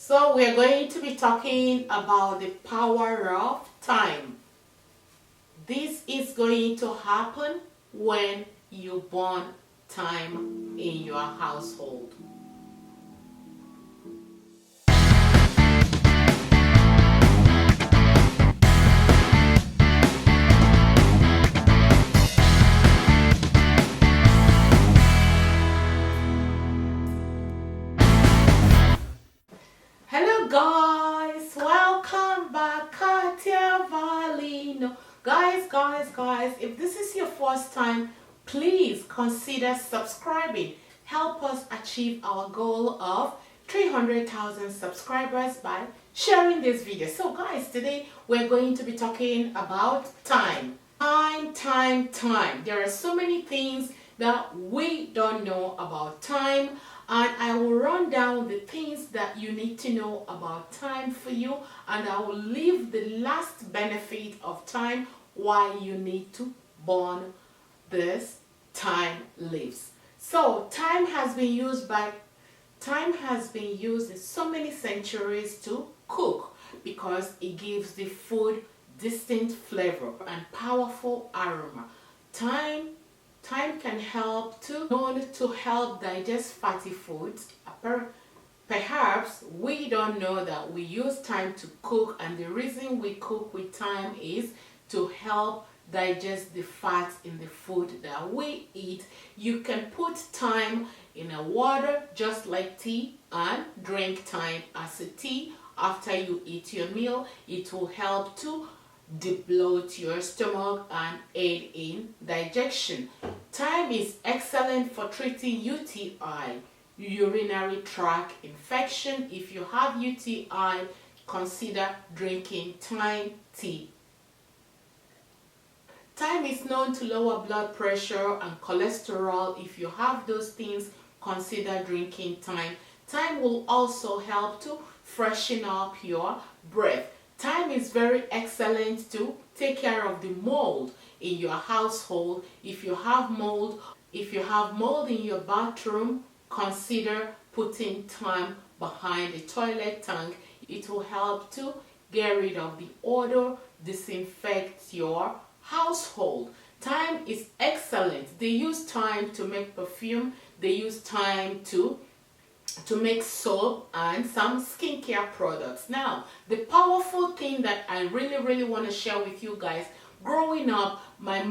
So we're going to be talking about the power of time. This is going to happen when you burn time in your household. Hello guys, welcome back Katia Valino. Guys, if this is your first time, please consider subscribing. Help us achieve our goal of 300,000 subscribers by sharing this video. So guys, today we're going to be talking about time. Time. There are so many things that we don't know about time, and I will run down the things that you need to know about time for you, and I will leave the last benefit of time why you need to burn this time leaves. So time has been used in so many centuries to cook because it gives the food distinct flavor and powerful aroma. Time can help to help digest fatty foods. Perhaps we don't know that we use time to cook, and the reason we cook with time is to help digest the fats in the food that we eat. You can put thyme in a water just like tea and drink thyme as a tea after you eat your meal. It will help to debloat your stomach and aid in digestion. Thyme is excellent for treating UTI, urinary tract infection. If you have UTI, consider drinking thyme tea. Thyme is known to lower blood pressure and cholesterol. If you have those things, consider drinking thyme. Thyme will also help to freshen up your breath. Thyme is very excellent to take care of the mold in your household. If you have mold in your bathroom, consider putting thyme behind the toilet tank. It will help to get rid of the odor, disinfect your household. Thyme is excellent. They use thyme to make perfume. They use thyme to make soap and some skincare products. Now, the powerful thing that I really want to share with you guys, growing up, my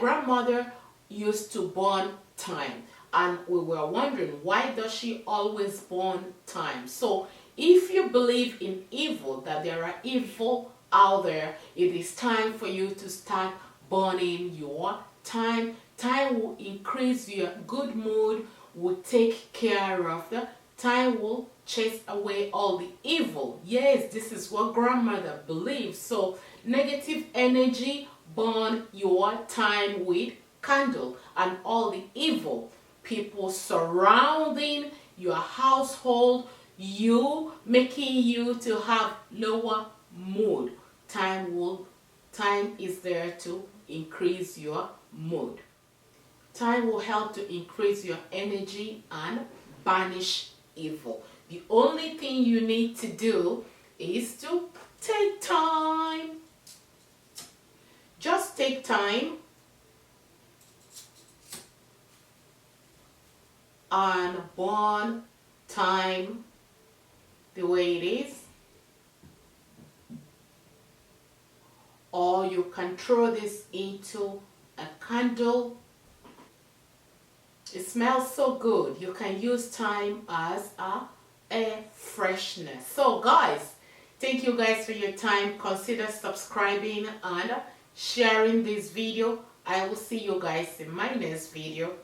grandmother used to burn thyme, and we were wondering, why does she always burn thyme? So if you believe in evil, that there are evil out there, it is time for you to start burning your thyme. Thyme will increase your good mood, will take care of the thyme, will chase away all the evil. Yes, this is what grandmother believes. So negative energy, burn your thyme with candle, and all the evil people surrounding your household, making you to have lower mood. Thyme is there to increase your mood. Thyme will help to increase your energy and banish evil. The only thing you need to do is to take time. Just take time and burn thyme the way it is. Or you can throw this into a candle. It smells so good. You can use thyme as a air freshener. So guys, thank you guys for your time. Consider subscribing and sharing this video. I will see you guys in my next video.